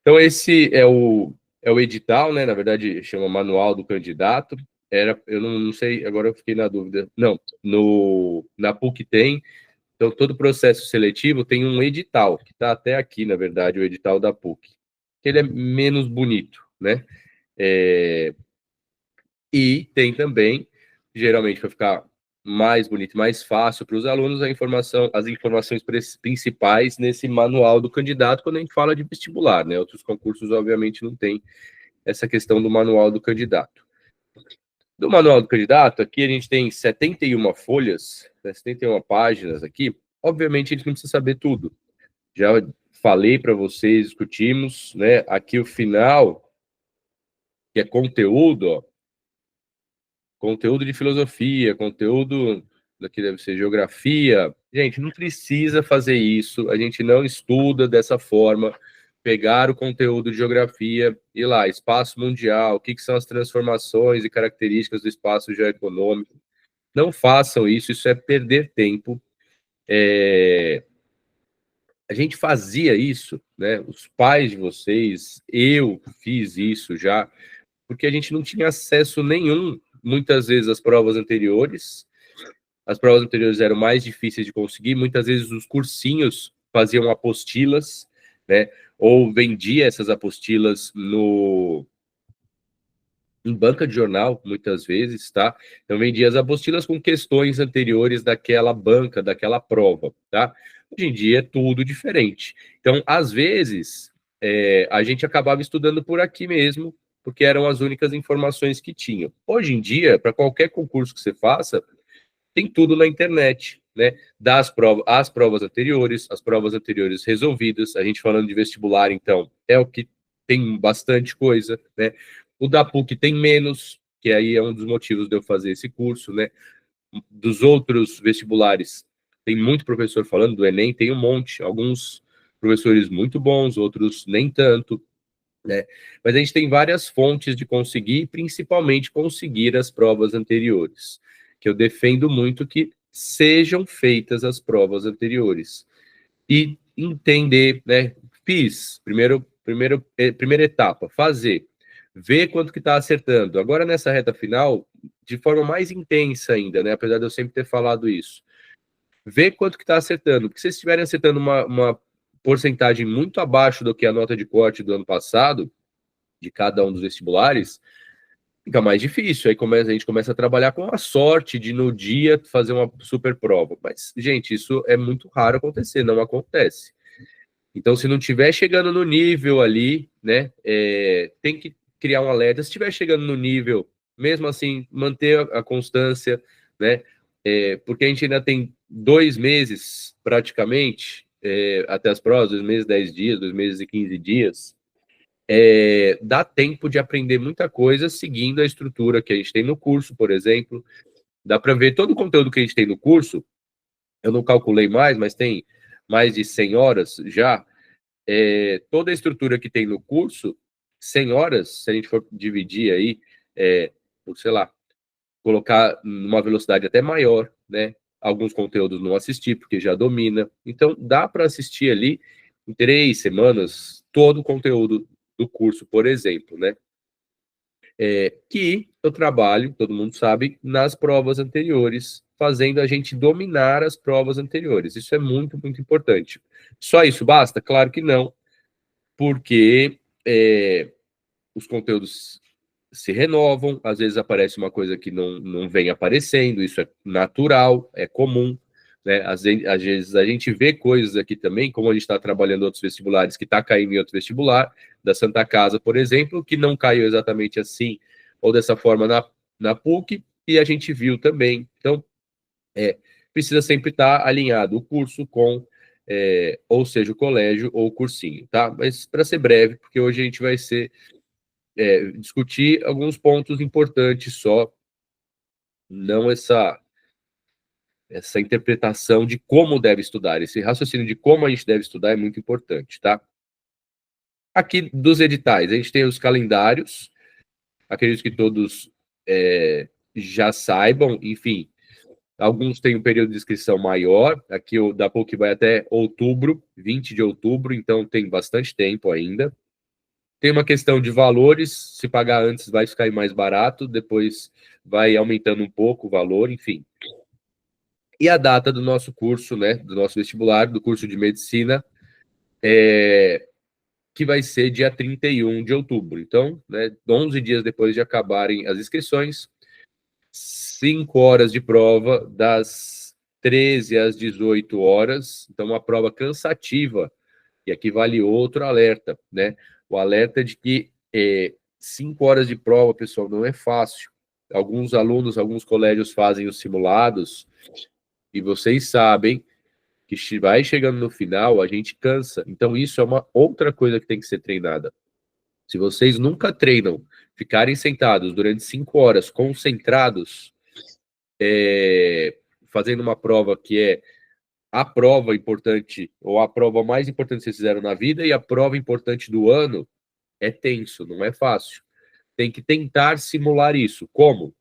Então, esse é o edital, né? Na verdade, chama Manual do Candidato. Eu não sei, agora eu fiquei na dúvida. Não, na PUC tem. Então, todo processo seletivo tem um edital, que está até aqui, na verdade, o edital da PUC. Ele é menos bonito, né? E tem também, geralmente, para ficar mais bonito, mais fácil para os alunos, as informações principais nesse manual do candidato quando a gente fala de vestibular, né? Outros concursos, obviamente, não tem essa questão do manual do candidato. Do manual do candidato, aqui a gente tem 71 folhas, 71 páginas aqui. Obviamente, a gente não precisa saber tudo. Já falei para vocês, discutimos, né? Aqui o final, que é conteúdo, ó, conteúdo de filosofia, conteúdo daqui deve ser geografia. Gente, não precisa fazer isso, a gente não estuda dessa forma. Pegar o conteúdo de geografia e lá, espaço mundial, o que são as transformações e características do espaço geoeconômico. Não façam isso, isso é perder tempo. A gente fazia isso, né? Os pais de vocês, eu fiz isso já, porque a gente não tinha acesso nenhum, muitas vezes, às provas anteriores. As provas anteriores eram mais difíceis de conseguir, muitas vezes os cursinhos faziam apostilas, né? Ou vendia essas apostilas em banca de jornal, muitas vezes, tá? Então vendia as apostilas com questões anteriores daquela banca, daquela prova, tá? Hoje em dia é tudo diferente. Então, às vezes, a gente acabava estudando por aqui mesmo, porque eram as únicas informações que tinham. Hoje em dia, para qualquer concurso que você faça, tem tudo na internet, né? As provas anteriores, as provas anteriores resolvidas. A gente falando de vestibular, então, é o que tem bastante coisa, né? O da PUC tem menos, que aí é um dos motivos de eu fazer esse curso, né? Dos outros vestibulares, tem muito professor falando, do Enem tem um monte, alguns professores muito bons, outros nem tanto, né? Mas a gente tem várias fontes de conseguir, principalmente conseguir as provas anteriores, que eu defendo muito que sejam feitas as provas anteriores. E entender, né? Primeira etapa, fazer. Ver quanto que está acertando. Agora, nessa reta final, de forma mais intensa ainda, né? Apesar de eu sempre ter falado isso. Ver quanto que está acertando. Porque se vocês estiverem acertando uma porcentagem muito abaixo do que a nota de corte do ano passado, de cada um dos vestibulares, fica mais difícil. Aí a gente começa a trabalhar com a sorte de no dia fazer uma super prova. Mas, gente, isso é muito raro acontecer, não acontece. Então, se não estiver chegando no nível ali, né, tem que criar um alerta. Se estiver chegando no nível, mesmo assim, manter a constância, né, porque a gente ainda tem 2 meses, praticamente, até as provas, 2 meses, 10 dias, 2 meses e 15 dias, dá tempo de aprender muita coisa seguindo a estrutura que a gente tem no curso, por exemplo. Dá para ver todo o conteúdo que a gente tem no curso. Eu não calculei mais, mas tem mais de 100 horas já. Toda a estrutura que tem no curso, 100 horas, se a gente for dividir aí, por, sei lá, colocar numa velocidade até maior, né? Alguns conteúdos não assistir, porque já domina. Então, dá para assistir ali em 3 semanas todo o conteúdo do curso, por exemplo, né? Que eu trabalho, todo mundo sabe, nas provas anteriores, fazendo a gente dominar as provas anteriores. Isso é muito, muito importante. Só isso basta? Claro que não, porque os conteúdos se renovam, às vezes aparece uma coisa que não vem aparecendo, isso é natural, é comum, né? Às vezes a gente vê coisas aqui também, como a gente está trabalhando outros vestibulares, que está caindo em outro vestibular, da Santa Casa, por exemplo, que não caiu exatamente assim, ou dessa forma na PUC, e a gente viu também. Então, precisa sempre estar alinhado o curso com, ou seja, o colégio ou o cursinho, tá? Mas para ser breve, porque hoje a gente vai discutir alguns pontos importantes só, não essa interpretação de como deve estudar. Esse raciocínio de como a gente deve estudar é muito importante, tá? Aqui dos editais, a gente tem os calendários, acredito que todos já saibam, enfim, alguns têm um período de inscrição maior, aqui o da PUC vai até outubro, 20 de outubro, então tem bastante tempo ainda. Tem uma questão de valores, se pagar antes vai ficar mais barato, depois vai aumentando um pouco o valor, enfim. E a data do nosso curso, né, do nosso vestibular, do curso de medicina, que vai ser dia 31 de outubro. Então, né, 11 dias depois de acabarem as inscrições, 5 horas de prova, das 13 às 18 horas. Então, uma prova cansativa. E aqui vale outro alerta, né? O alerta de que 5 horas de prova, pessoal, não é fácil. Alguns alunos, alguns colégios fazem os simulados, e vocês sabem que vai chegando no final, a gente cansa. Então, isso é uma outra coisa que tem que ser treinada. Se vocês nunca treinam, ficarem sentados durante 5 horas, concentrados, fazendo uma prova que é a prova importante, ou a prova mais importante que vocês fizeram na vida, e a prova importante do ano, é tenso, não é fácil. Tem que tentar simular isso. Como?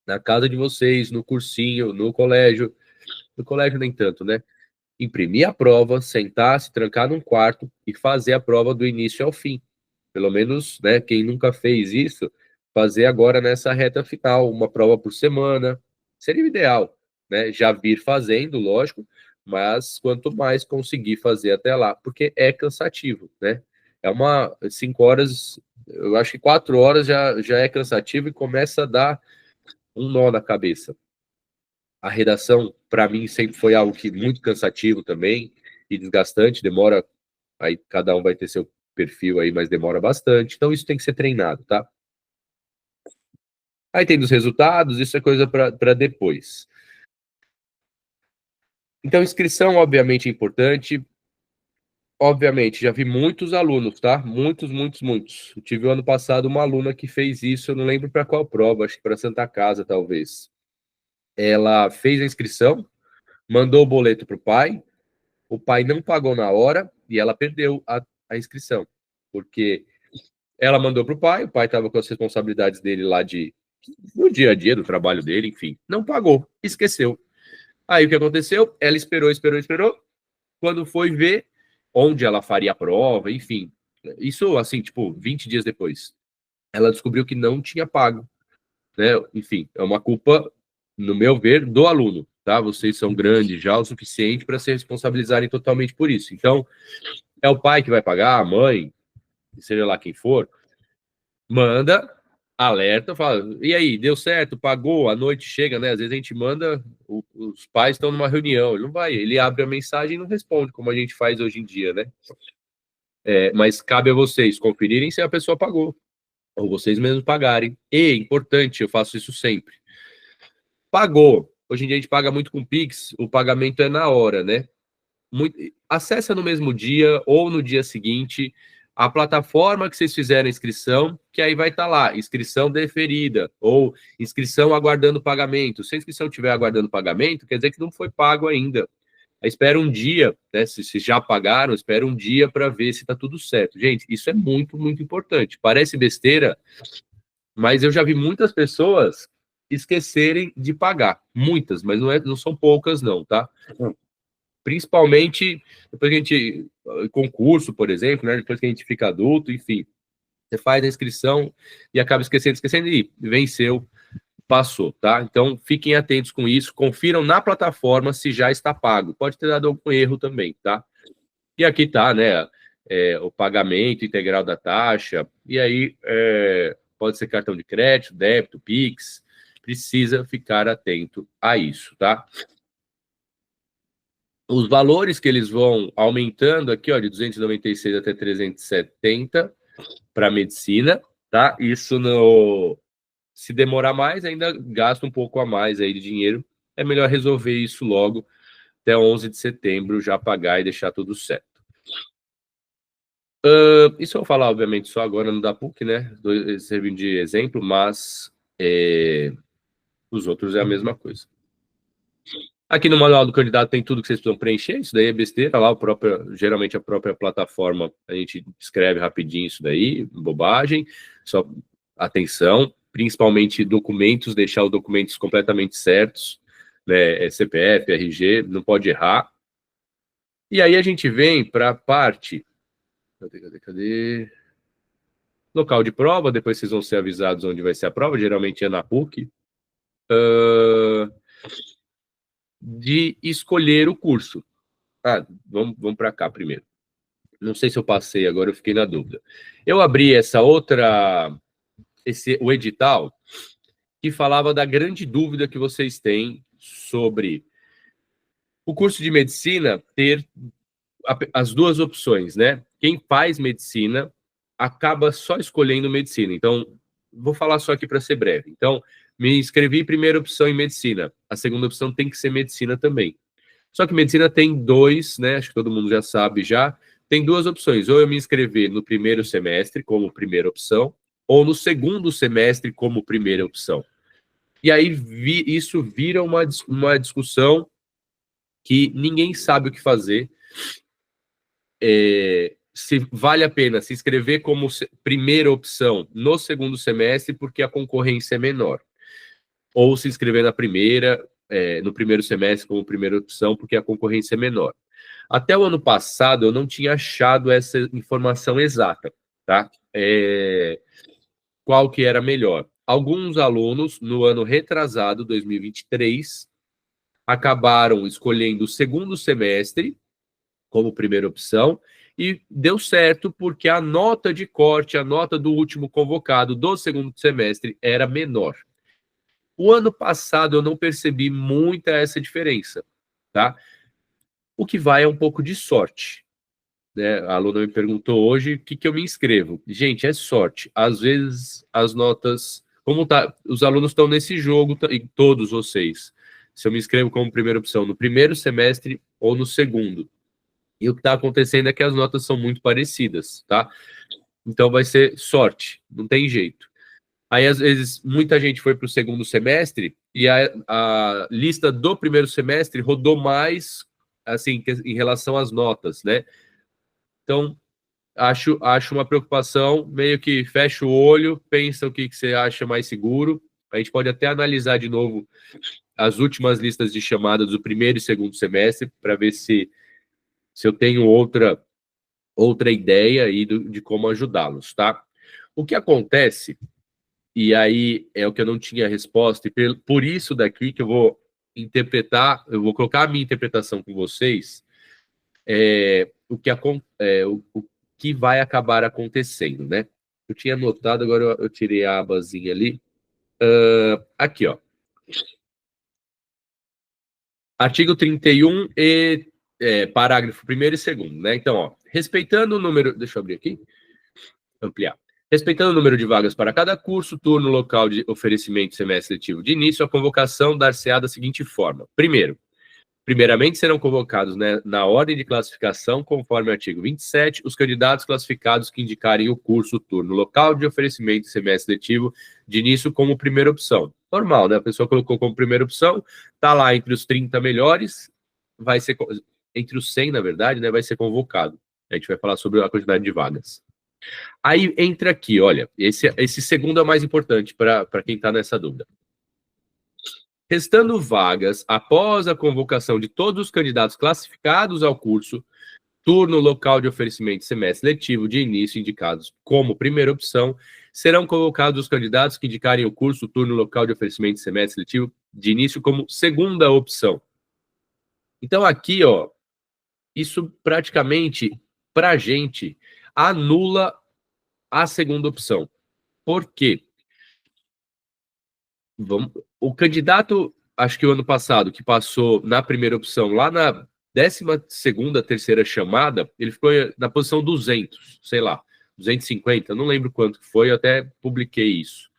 Na casa de vocês, no cursinho, no colégio. No colégio nem tanto, né? Imprimir a prova, sentar, se trancar num quarto e fazer a prova do início ao fim. Pelo menos, né, quem nunca fez isso, fazer agora nessa reta final, uma prova por semana, seria o ideal, né? Já vir fazendo, lógico, mas quanto mais conseguir fazer até lá, porque é cansativo, né? É 5 horas, eu acho que 4 horas já é cansativo e começa a dar um nó na cabeça. A redação, para mim, sempre foi algo que muito cansativo também e desgastante, demora, aí cada um vai ter seu perfil aí, mas demora bastante. Então, isso tem que ser treinado, tá? Aí tem os resultados, isso é coisa para depois. Então, inscrição, obviamente, é importante. Obviamente, já vi muitos alunos, tá? Muitos, muitos, muitos. Eu tive o ano passado uma aluna que fez isso, eu não lembro para qual prova, acho que para Santa Casa, talvez. Ela fez a inscrição, mandou o boleto para o pai não pagou na hora e ela perdeu a inscrição, porque ela mandou para o pai estava com as responsabilidades dele lá no dia a dia do trabalho dele, enfim, não pagou, esqueceu. Aí o que aconteceu? Ela esperou, esperou, esperou. Quando foi ver onde ela faria a prova, enfim, isso assim, tipo, 20 dias depois, ela descobriu que não tinha pago, né? Enfim, é uma culpa, no meu ver, do aluno, tá? Vocês são grandes já o suficiente para se responsabilizarem totalmente por isso. Então, é o pai que vai pagar, a mãe, seja lá quem for, manda, alerta, fala, e aí, deu certo, pagou, a noite chega, né? Às vezes a gente manda, os pais estão numa reunião, ele não vai, ele abre a mensagem e não responde, como a gente faz hoje em dia, né? Mas cabe a vocês conferirem se a pessoa pagou, ou vocês mesmos pagarem. E, importante, eu faço isso sempre. Pagou. Hoje em dia a gente paga muito com Pix, o pagamento é na hora, né? Acessa no mesmo dia ou no dia seguinte a plataforma que vocês fizeram a inscrição, que aí vai estar lá, inscrição deferida ou inscrição aguardando pagamento. Se a inscrição estiver aguardando pagamento, quer dizer que não foi pago ainda. Aí espera um dia, né? Se já pagaram, espera um dia para ver se está tudo certo. Gente, isso é muito, muito importante. Parece besteira, mas eu já vi muitas pessoas esquecerem de pagar. Muitas, mas não são poucas, não, tá? Principalmente depois que a gente. Concurso, por exemplo, né? Depois que a gente fica adulto, enfim. Você faz a inscrição e acaba esquecendo e venceu, passou, tá? Então fiquem atentos com isso, confiram na plataforma se já está pago. Pode ter dado algum erro também, tá? E aqui tá, né? O pagamento integral da taxa, e aí pode ser cartão de crédito, débito, Pix. Precisa ficar atento a isso, tá? Os valores que eles vão aumentando aqui, ó, de 296 até 370 para medicina, tá? Isso no se demorar mais, ainda gasta um pouco a mais aí de dinheiro. É melhor resolver isso logo até 11 de setembro, já pagar e deixar tudo certo. Isso eu vou falar, obviamente, só agora no da PUC, né? Servindo de exemplo, mas os outros é a mesma coisa. Aqui no manual do candidato tem tudo que vocês precisam preencher, isso daí é besteira, lá geralmente a própria plataforma, a gente escreve rapidinho isso daí, bobagem, só atenção, principalmente documentos, deixar os documentos completamente certos, né, CPF, RG, não pode errar. E aí a gente vem para a parte, cadê? Local de prova, depois vocês vão ser avisados onde vai ser a prova, geralmente é na PUC. De escolher o curso. Vamos para cá primeiro. Não sei se eu passei, agora eu fiquei na dúvida. Eu abri o edital, que falava da grande dúvida que vocês têm sobre o curso de medicina ter as duas opções, né? Quem faz medicina acaba só escolhendo medicina. Então, vou falar só aqui para ser breve. Então, me inscrevi primeira opção em medicina. A segunda opção tem que ser medicina também. Só que medicina tem dois, né? Acho que todo mundo já sabe já. Tem duas opções. Ou eu me inscrever no primeiro semestre como primeira opção, ou no segundo semestre como primeira opção. E aí isso vira uma discussão que ninguém sabe o que fazer. Se vale a pena se inscrever como primeira opção no segundo semestre porque a concorrência é menor. Ou se inscrever no primeiro semestre como primeira opção porque a concorrência é menor. Até o ano passado eu não tinha achado essa informação exata, tá? Qual que era melhor? Alguns alunos, no ano retrasado, 2023, acabaram escolhendo o segundo semestre como primeira opção e deu certo porque a nota de corte, a nota do último convocado do segundo semestre era menor. O ano passado eu não percebi muita essa diferença, tá? O que vai é um pouco de sorte. Né? A aluna me perguntou hoje o que eu me inscrevo. Gente, é sorte. Às vezes as notas... Como tá? Os alunos estão nesse jogo, e todos vocês. Se eu me inscrevo como primeira opção no primeiro semestre ou no segundo. E o que está acontecendo é que as notas são muito parecidas, tá? Então vai ser sorte, não tem jeito. Aí, às vezes, muita gente foi para o segundo semestre e a lista do primeiro semestre rodou mais, assim, em relação às notas, né? Então, acho uma preocupação, meio que fecha o olho, pensa o que você acha mais seguro. A gente pode até analisar de novo as últimas listas de chamadas do primeiro e segundo semestre para ver se eu tenho outra ideia aí de como ajudá-los, tá? O que acontece, e aí é o que eu não tinha resposta, e por isso daqui que eu vou interpretar, eu vou colocar a minha interpretação com vocês, o que vai acabar acontecendo, né? Eu tinha anotado, agora eu tirei a abazinha ali. Aqui, ó. Artigo 31 parágrafo 1º e 2º, né? Então, ó, respeitando o número... Deixa eu abrir aqui. Ampliar. Respeitando o número de vagas para cada curso, turno, local de oferecimento semestre letivo de início, a convocação dar-se-á da seguinte forma. Primeiramente serão convocados, né, na ordem de classificação, conforme o artigo 27, os candidatos classificados que indicarem o curso, turno, local de oferecimento semestre letivo de início como primeira opção. Normal, né? A pessoa colocou como primeira opção, tá lá entre os 30 melhores, vai ser entre os 100, na verdade, né, vai ser convocado. A gente vai falar sobre a quantidade de vagas. Aí entra aqui, olha, esse segundo é o mais importante para quem está nessa dúvida. Restando vagas após a convocação de todos os candidatos classificados ao curso, turno, local de oferecimento semestre letivo de início indicados como primeira opção, serão convocados os candidatos que indicarem o curso, turno, local de oferecimento semestre letivo de início como segunda opção. Então aqui, ó, isso praticamente, para a gente, anula a segunda opção. Por quê? O candidato, acho que o ano passado, que passou na primeira opção, lá na 12ª, terceira chamada, ele ficou na posição 200, sei lá, 250, não lembro quanto que foi, eu até publiquei isso.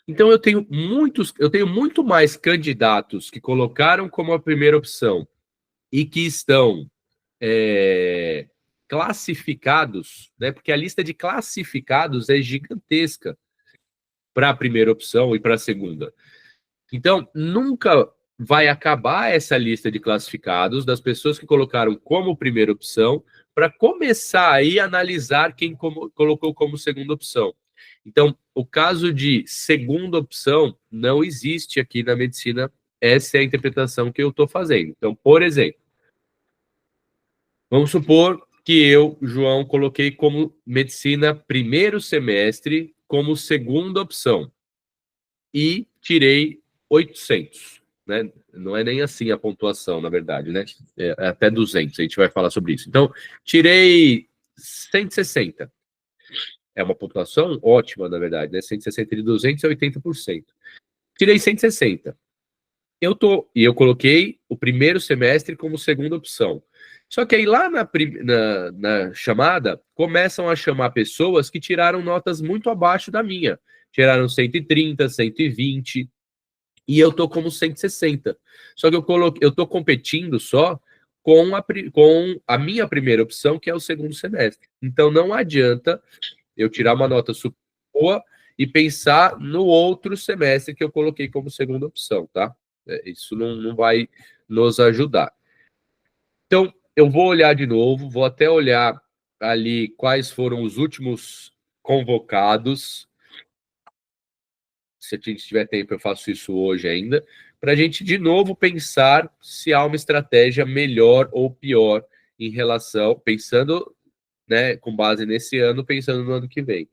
Então eu tenho muito mais candidatos que colocaram como a primeira opção e que estão classificados, né? Porque a lista de classificados é gigantesca para a primeira opção e para a segunda. Então, nunca vai acabar essa lista de classificados das pessoas que colocaram como primeira opção para começar aí a analisar quem colocou como segunda opção. Então, o caso de segunda opção não existe aqui na medicina. Essa é a interpretação que eu estou fazendo. Então, por exemplo, vamos supor que eu, João, coloquei como medicina primeiro semestre como segunda opção. E tirei 800, né? Não é nem assim a pontuação, na verdade, né? É até 200, a gente vai falar sobre isso. Então, tirei 160. É uma pontuação ótima, na verdade, né? 160 de 200 é 80%. Tirei 160. E eu coloquei o primeiro semestre como segunda opção. Só que aí lá na chamada, começam a chamar pessoas que tiraram notas muito abaixo da minha. Tiraram 130, 120, e eu tô como 160. Só que eu tô competindo só com a minha primeira opção, que é o segundo semestre. Então não adianta eu tirar uma nota super boa e pensar no outro semestre que eu coloquei como segunda opção, tá? Isso não vai nos ajudar. Então, eu vou olhar de novo, vou até olhar ali quais foram os últimos convocados. Se a gente tiver tempo, eu faço isso hoje ainda, para a gente de novo pensar se há uma estratégia melhor ou pior em relação, pensando, né, com base nesse ano, pensando no ano que vem,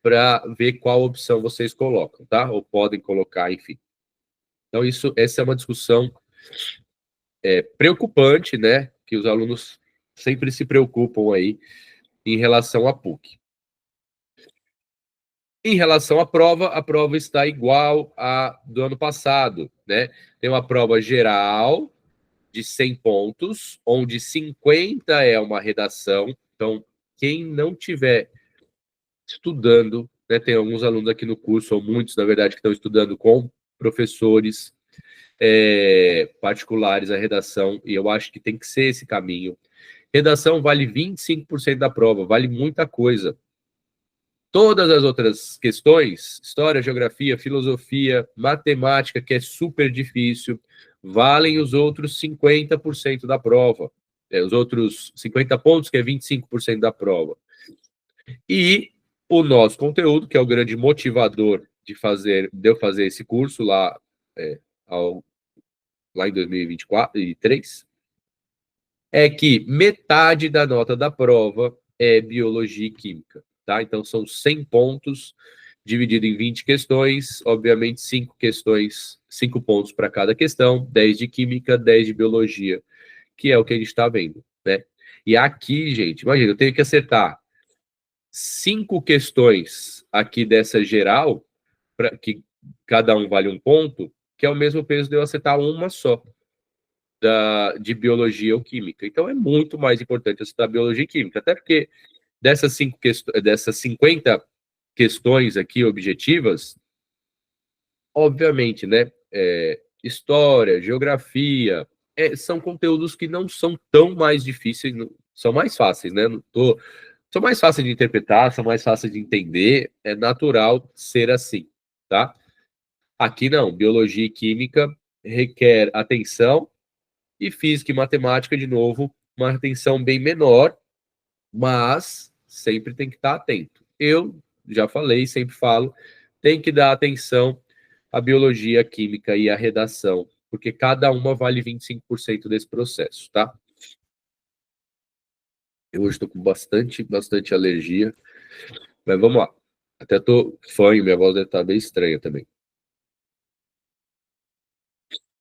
para ver qual opção vocês colocam, tá? Ou podem colocar, enfim. Então, essa é uma discussão preocupante, né? Que os alunos sempre se preocupam aí em relação à PUC. Em relação à prova, a prova está igual à do ano passado, né? Tem uma prova geral de 100 pontos, onde 50 é uma redação. Então, quem não tiver estudando, né, tem alguns alunos aqui no curso, ou muitos, na verdade, que estão estudando com professores particulares a redação, e eu acho que tem que ser esse caminho. Redação vale 25% da prova, vale muita coisa. Todas as outras questões, história, geografia, filosofia, matemática, que é super difícil, valem os outros 50% da prova. Os outros 50 pontos, que é 25% da prova. E o nosso conteúdo, que é o grande motivador de eu fazer esse curso lá, lá em 2023, é que metade da nota da prova é biologia e química, tá? Então são 100 pontos dividido em 20 questões, obviamente 5 questões, 5 pontos para cada questão, 10 de química, 10 de biologia, que é o que a gente está vendo, né? E aqui, gente, imagina, eu tenho que acertar 5 questões aqui dessa geral, que cada um vale um ponto, que é o mesmo peso de eu acertar uma só de biologia ou química. Então é muito mais importante estudar biologia e química, até porque dessas 50 questões aqui objetivas, obviamente, né, história, geografia, são conteúdos que não são tão mais difíceis, são mais fáceis, né? São mais fáceis de interpretar, são mais fáceis de entender, é natural ser assim, tá? Aqui não, biologia e química requer atenção, e física e matemática, de novo, uma atenção bem menor, mas sempre tem que estar atento. Eu já falei, sempre falo, tem que dar atenção à biologia, à química e à redação, porque cada uma vale 25% desse processo, tá? Eu hoje estou com bastante alergia, mas vamos lá. Até tô fanho, minha voz deve estar bem estranha também.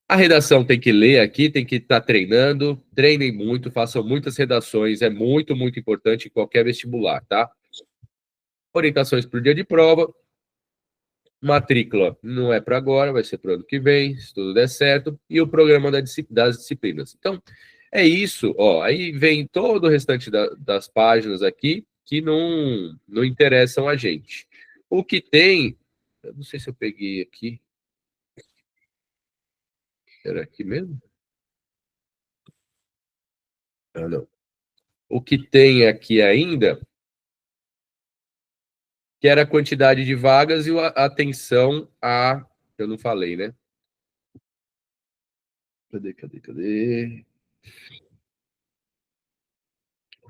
A redação tem que ler aqui, tem que estar treinando, treinem muito, façam muitas redações, é muito importante em qualquer vestibular, tá? Orientações para o dia de prova, matrícula não é para agora, vai ser para o ano que vem, se tudo der certo, e o programa das disciplinas. Então, é isso, ó, aí vem todo o restante das páginas aqui que não interessam a gente. O que tem, eu não sei se eu peguei aqui, era aqui mesmo? Ah, não. O que tem aqui ainda, que era a quantidade de vagas e a atenção a... Eu não falei, né? Cadê?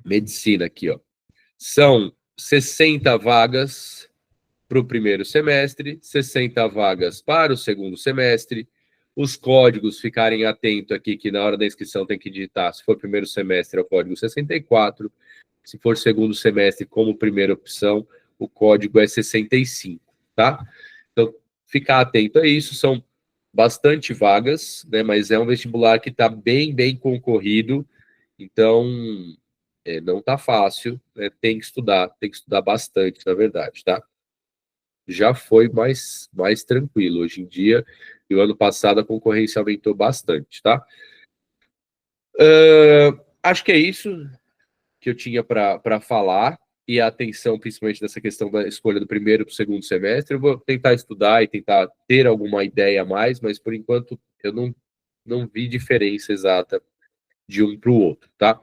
Medicina aqui, ó. São 60 vagas para o primeiro semestre, 60 vagas para o segundo semestre. Os códigos, ficarem atentos aqui, que na hora da inscrição tem que digitar, se for primeiro semestre, é o código 64. Se for segundo semestre como primeira opção, o código é 65, tá? Então, ficar atento a isso, são bastante vagas, né? Mas é um vestibular que está bem concorrido, então não tá fácil, né? Tem que estudar bastante, na verdade, tá? Já foi mais tranquilo hoje em dia, e o ano passado a concorrência aumentou bastante, tá? Acho que é isso que eu tinha para falar, e a atenção principalmente nessa questão da escolha do primeiro para o segundo semestre. Eu vou tentar estudar e tentar ter alguma ideia a mais, mas por enquanto eu não vi diferença exata de um para o outro, tá?